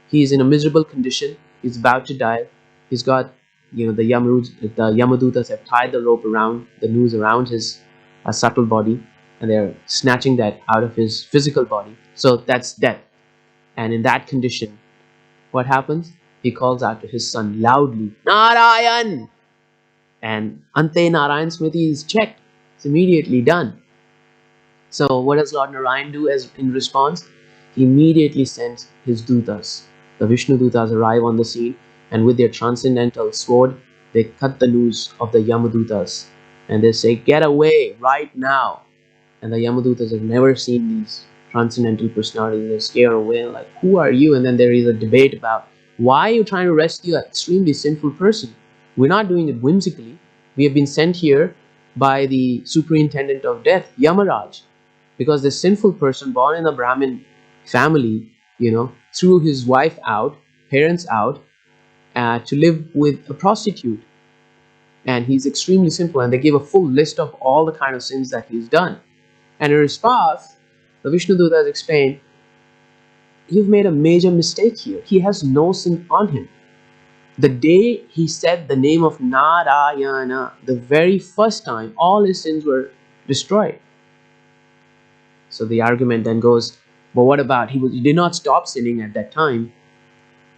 He is in a miserable condition. He's about to die. He's got the Yamadutas have tied the rope around the noose around his subtle body, and they're snatching that out of his physical body. So that's death. And in that condition, what happens? he calls out to his son loudly, Narayan! And Ante Narayan Smriti is checked. It's immediately done. So what does Lord Narayan do as in response? He immediately sends his dutas. The Vishnu dutas arrive on the scene, and with their transcendental sword, they cut the noose of the Yamadutas, and they say, "Get away right now!" And the Yamadutas have never seen these transcendental personalities. They're scared away, like, "Who are you?" And then there is a debate about, why are you trying to rescue an extremely sinful person? We're not doing it whimsically. We have been sent here by the superintendent of death, Yamaraj, because this sinful person born in a Brahmin family, threw his wife out, parents out, to live with a prostitute. And he's extremely sinful, and they gave a full list of all the kind of sins that he's done. And in response, the Vishnu Duta has explained, you've made a major mistake here. He has no sin on him. The day he said the name of Narayana, the very first time, all his sins were destroyed. So the argument then goes, but what about, he did not stop sinning at that time.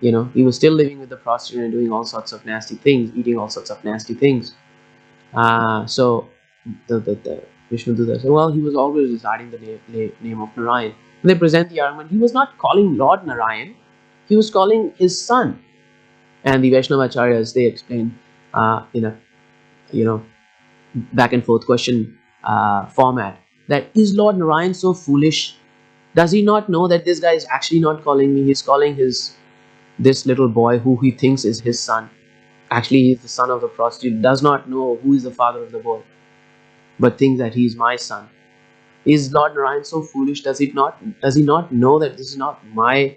He was still living with the prostitute and doing all sorts of nasty things, eating all sorts of nasty things. So the Vishnu Dutta said, well, he was always reciting the name of Narayan. And they present the argument, he was not calling Lord Narayan, he was calling his son. And the Vaishnavacharyas, they explain in a back and forth question format, that is Lord Narayan so foolish? Does he not know that this guy is actually not calling me? He's calling this little boy who he thinks is his son. Actually, he's the son of the prostitute. Does not know who is the father of the boy, but thinks that he is my son. Is Lord Narayan so foolish? Does he not know that this is not my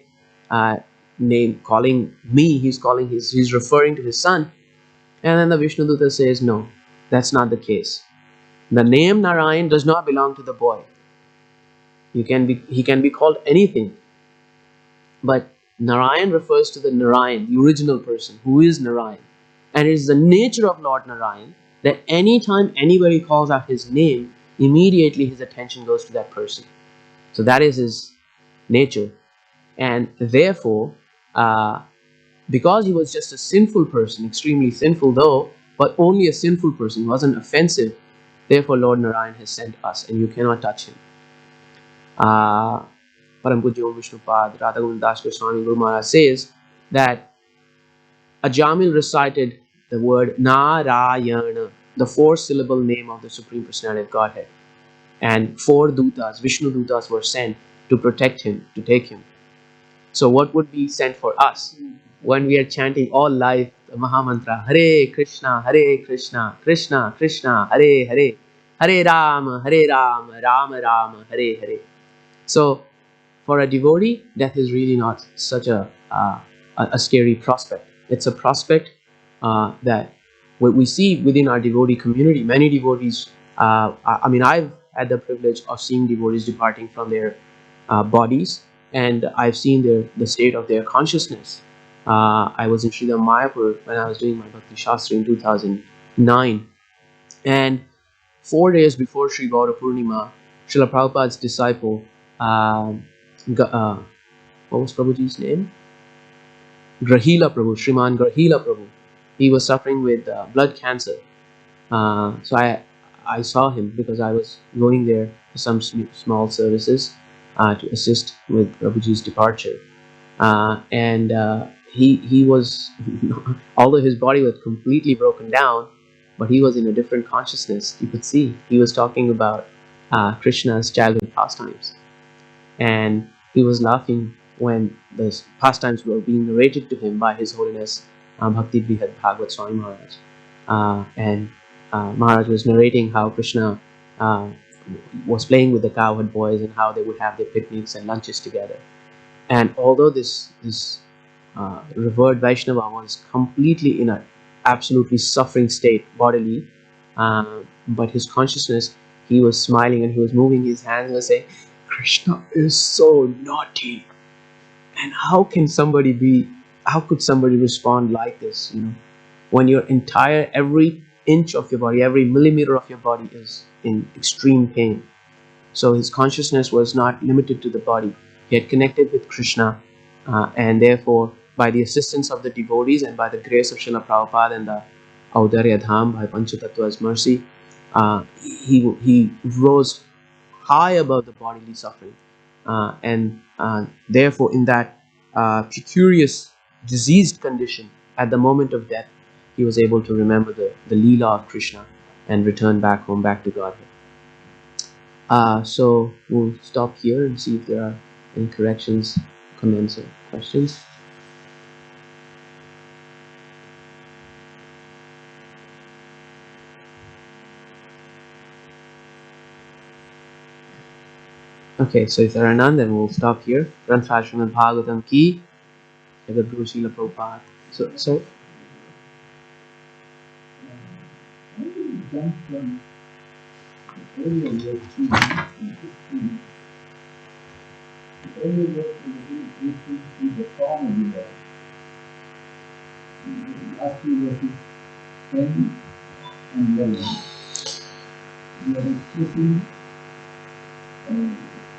name calling me? He's referring to his son. And then the Vishnu Dutta says, no, that's not the case. The name Narayan does not belong to the boy. He can be called anything, but Narayan refers to the Narayan, the original person, who is Narayan. And it is the nature of Lord Narayan that anytime anybody calls out his name, immediately his attention goes to that person. So that is his nature. And therefore, because he was just a sinful person, extremely sinful though, but only a sinful person, he wasn't offensive, therefore Lord Narayan has sent us, and you cannot touch him. Param Pujya Om Vishnupad Radha Govinda Das Swami Guru Maharaj says that Ajamil recited the word Narayana, the 4-syllable name of the Supreme Personality of Godhead, and 4 dutas, Vishnu dutas, were sent to protect him, to take him. So what would be sent for us when we are chanting all life the Mahamantra, Hare Krishna, Krishna Krishna, Hare Hare, Hare Rama, Rama Rama, Hare Hare. So for a devotee, death is really not such a scary prospect. It's a prospect that what we see within our devotee community. Many devotees, I've had the privilege of seeing devotees departing from their bodies, and I've seen the state of their consciousness. I was in Sridham Mayapur when I was doing my Bhakti Shastri in 2009, and 4 days before Sri Gaura Purnima, Srila Prabhupada's disciple, what was Prabhuji's name? Grahila Prabhu, Sriman Grahila Prabhu. He was suffering with blood cancer. So I saw him because I was going there for some small services to assist with Prabhuji's departure. And he was, although his body was completely broken down, but he was in a different consciousness. You could see he was talking about Krishna's childhood pastimes, and he was laughing when the pastimes were being narrated to him by His Holiness Bhakti Brihad Bhagavad Swami Maharaj. And Maharaj was narrating how Krishna was playing with the cowherd boys and how they would have their picnics and lunches together. And although this revered Vaishnava was completely in an absolutely suffering state bodily, but his consciousness, he was smiling and he was moving his hands and was saying, Krishna is so naughty. And how could somebody respond like this, when your entire, every inch of your body, every millimeter of your body is in extreme pain. So his consciousness was not limited to the body. He had connected with Krishna, and therefore by the assistance of the devotees and by the grace of Srila Prabhupada and the Audarya Dham by Panchatattva's mercy, he rose high above the bodily suffering. And therefore, in that precarious, diseased condition, at the moment of death, he was able to remember the Leela of Krishna and return back home, back to Godhead. So we'll stop here and see if there are any corrections, comments, or questions. Okay, so if there are none, then we'll stop here. Granth Srimad Bhagavatam ki, Jagat Guru Srila Prabhupada. So last two verses 10 and 11. We are expressing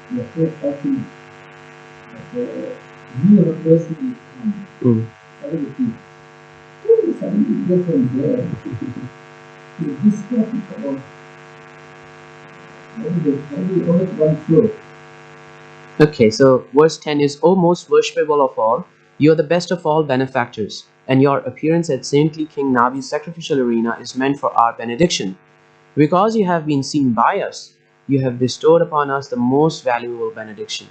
the first person that you have a person is come. Suddenly, suddenly go from there to this topic about only one flow. Okay, so verse 10 is, O most worshipable of all, you are the best of all benefactors, and your appearance at saintly King Navi's sacrificial arena is meant for our benediction. Because you have been seen by us, you have bestowed upon us the most valuable benediction.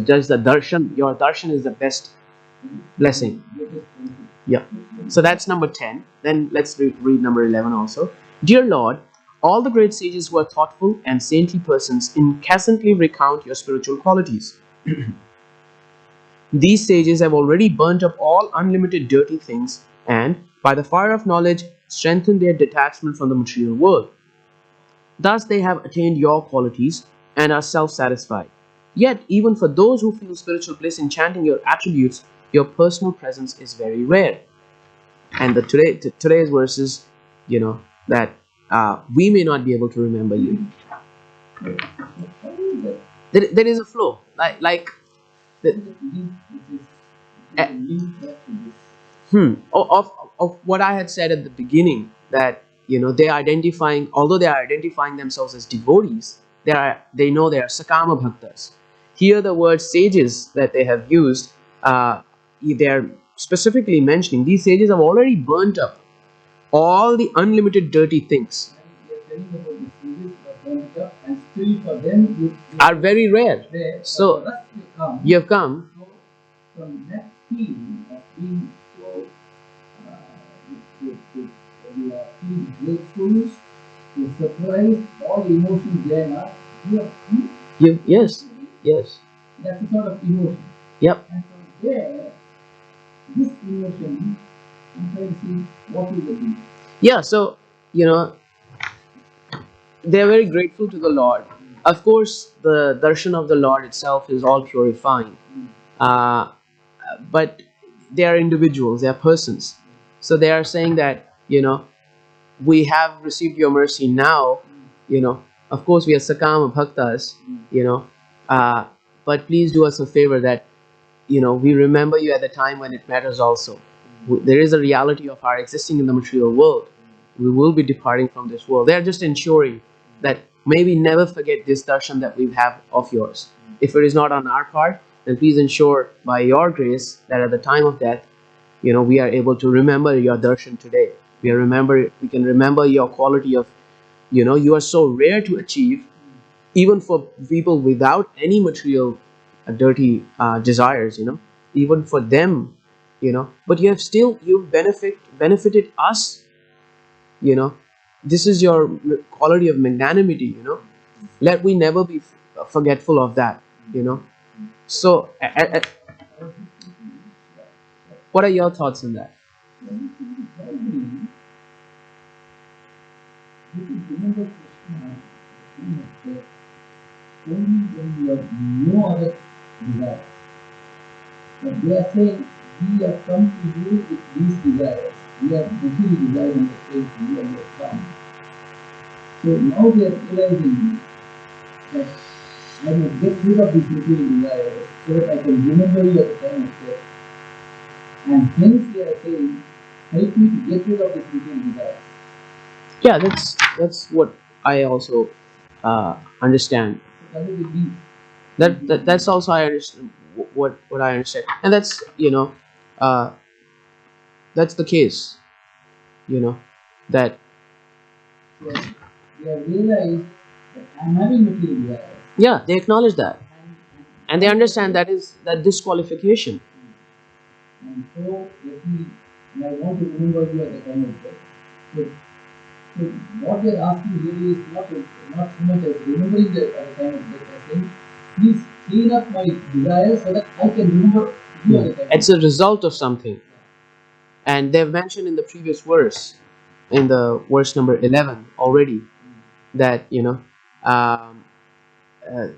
Just the darshan, your darshan is the best blessing. Yeah. So that's number 10. Then let's read number 11 also. Dear Lord, all the great sages who are thoughtful and saintly persons incessantly recount your spiritual qualities. These sages have already burnt up all unlimited dirty things and, by the fire of knowledge, strengthened their detachment from the material world. Thus they have attained your qualities and are self-satisfied. Yet, even for those who feel spiritual bliss in chanting your attributes, your personal presence is very rare. And today's verses, that we may not be able to remember you. There is a flow, like of what I had said at the beginning, that although they are identifying themselves as devotees, they know they are sakama bhaktas. Here the word sages that they have used, they are specifically mentioning these sages have already burnt up all the unlimited dirty things. And still for them Are very rare. So you have come from that feeling of being so we are feeling gratefulness, to surprise, all emotions there are. yes. That's a sort of emotion. Yep. And from there, this emotion, I'm trying to see what will it be. Yeah, so they are very grateful to the Lord. Of course, the darshan of the Lord itself is all purifying. But they are individuals, they are persons. So they are saying that, we have received your mercy now, of course we are sakama bhaktas, but please do us a favor that, we remember you at the time when it matters also. There is a reality of our existing in the material world. We will be departing from this world. They are just ensuring that may we never forget this darshan that we have of yours. If it is not on our part, then please ensure by your grace that at the time of death, we are able to remember your darshan today. We can remember your quality of, you are so rare to achieve, even for people without any material dirty desires, even for them, but you've benefited us, this is your quality of magnanimity, let we never be forgetful of that, so what are your thoughts on that? Remember Krishna, only when you have no other desires. But they are saying, we have come to you with these desires. We are busy desiring the same thing and you have come. So now they are realizing that I must get rid of these material desires so that I can remember you at the time of death. And hence they are saying, help me to get rid of this material desires. Yeah, that's what I also understand. So that is the deep. That's also I understand what I understand, and that's uh, that's the case. You know that So they have realized that I'm having material desires. yeah, they acknowledge that, and they And understand that is that disqualification. and so let me, and I want to remember you at the time of death. So, so what they're asking really is not so much as remembering the at the time of death, as saying, please clean up my desires so that I can remember you at the time of It's death. a result of something, and they've mentioned in the previous verse, in the verse number 11 already, that um, uh,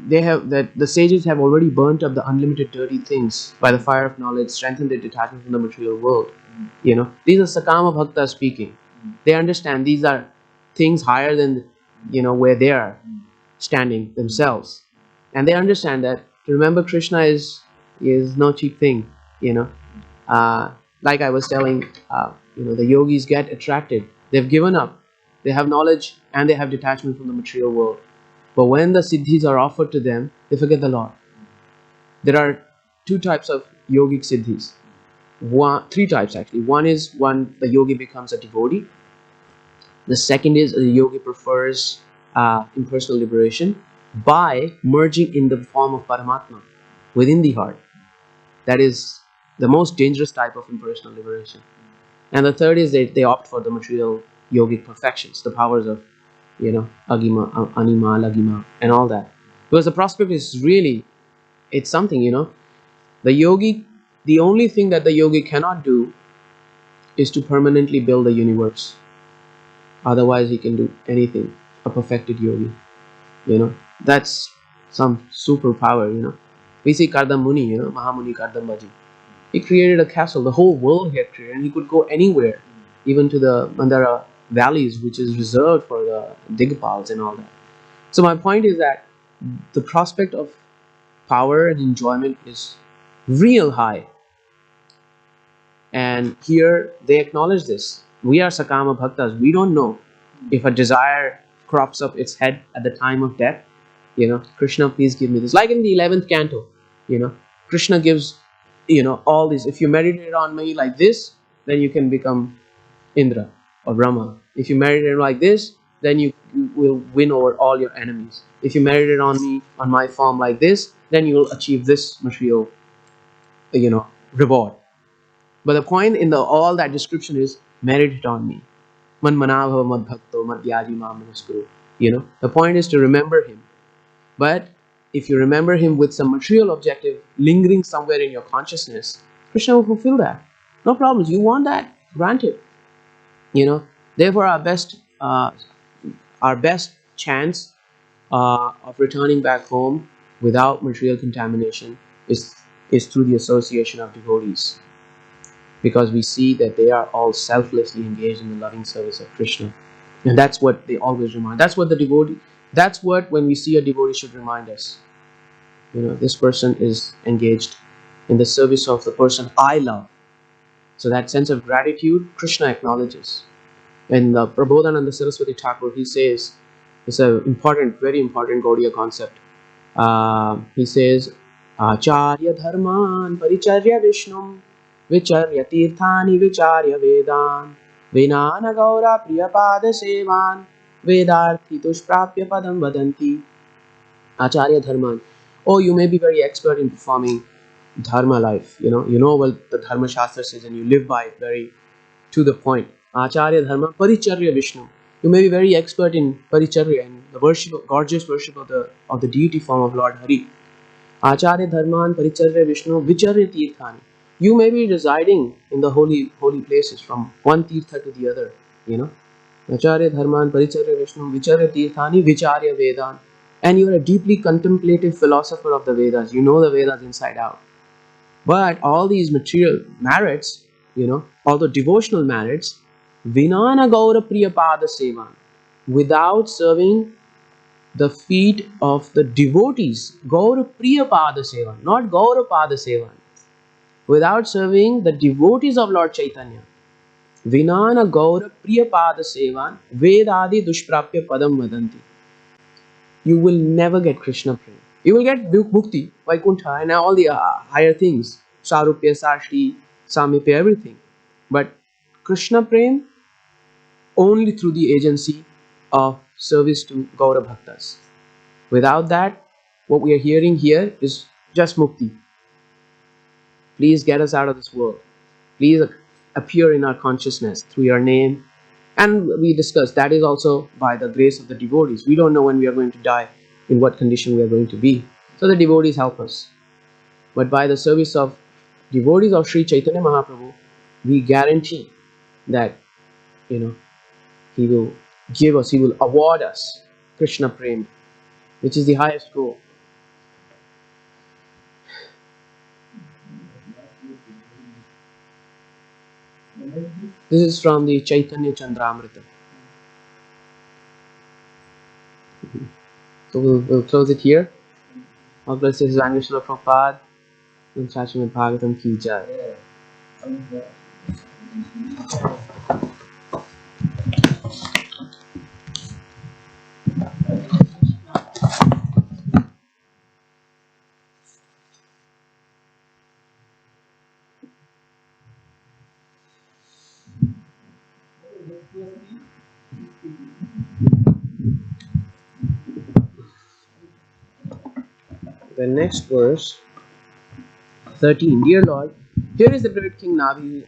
they have that the sages have already burnt up the unlimited dirty things by the fire of knowledge, strengthened their detachment from the material world. These are sakama bhakta speaking. They understand these are things higher than where they are standing themselves, and they understand that to remember Krishna is no cheap thing. you know uh, like I was telling, the yogis get attracted. They've given up. They have knowledge and they have detachment from the material world. But when the siddhis are offered to them, they forget the Lord. There are two types of yogic siddhis. Three types actually. One is when the yogi becomes a devotee. The second is the yogi prefers impersonal liberation by merging in the form of Paramatma within the heart. That is the most dangerous type of impersonal liberation. And the third is they opt for the material yogic perfections, the powers of, agima, anima, lagima, and all that. Because the prospect is really, it's something, The yogi, the only thing that the yogi cannot do is to permanently build the universe. Otherwise, he can do anything. A perfected yogi, you know. That's some superpower, We see Kardam Muni, Mahamuni Kardam Baji. He created a castle, the whole world he had created, and he could go anywhere, even to the Mandara valleys, which is reserved for the Digpals and all that. So my point is that the prospect of power and enjoyment is real high, and here they acknowledge this. We are Sakama Bhaktas. We don't know if a desire crops up its head at the time of death. Krishna, please give me this. Like in the 11th canto, Krishna gives, all this. If you meditate on me like this, then you can become Indra or Brahma. If you meditate like this, then you will win over all your enemies. If you meditate on me, on my form like this, then you will achieve this material, reward. But the point in the all that description is meditate on me. Man manabhava mad bhakto madhyaji mam namaskuru. The point is to remember him. But if you remember him with some material objective lingering somewhere in your consciousness, Krishna will fulfill that. No problems. You want that? Granted. Therefore our best chance of returning back home without material contamination is through the association of devotees, because we see that they are all selflessly engaged in the loving service of Krishna. And that's what they always remind. That's what when we see a devotee should remind us. This person is engaged in the service of the person I love. So that sense of gratitude, Krishna acknowledges. And Prabodhananda Saraswati Thakur, he says, it's a important, very important Gaudiya concept. He says, Acharya dharman paricharya vishnum vicharya tirthani vicharya vedan vinana gaura priyapada sevan vedarthi tushprapya padam vadanti. Acharya dharman. Oh, you may be very expert in performing dharma life. You know what the Dharma Shastra says, and you live by it very to the point. Acharya dharma paricharya Vishnu. You may be very expert in paricharya and the worship, gorgeous worship of the deity form of Lord Hari. Acharya dharman paricharya Vishnu vicharya tirthani. You may be residing in the holy places from one tirtha to the other. You know, Acharya dharman paricharya Vishnu vicharya tirthani vicharya vedan. And you are a deeply contemplative philosopher of the Vedas. You know the Vedas inside out. But all these material merits, all the devotional merits, Vinana Gaura Priyapada Sevan, without serving the feet of the devotees. Gaura Priya Pada Sevan, not Gaura Pada Sevan. Without serving the devotees of Lord Chaitanya. Vinana Gaura Priya Pada Sevan, Vedadi Dushprapya Padam Vadanti. You will never get Krishna Prem. You will get Mukti, Vaikuntha, and all the higher things. Sarupya, Sashti, Samipya, everything. But Krishna Prem only through the agency of service to Gaura Bhaktas. Without that, what we are hearing here is just mukti. Please get us out of this world. Please appear in our consciousness through your name. And we discussed that is also by the grace of the devotees. We don't know when we are going to die, in what condition we are going to be. So the devotees help us. But by the service of devotees of Sri Chaitanya Mahaprabhu, we guarantee that, you know, he will give us, he will award us Krishna Prem, which is the highest goal. This is from the Chaitanya Chandramrita. So we'll close it here. God bless you, Srila Prabhupada and Srimad Bhagavatam Ki Jai. The next verse, 13. Dear Lord, here is the great King Navi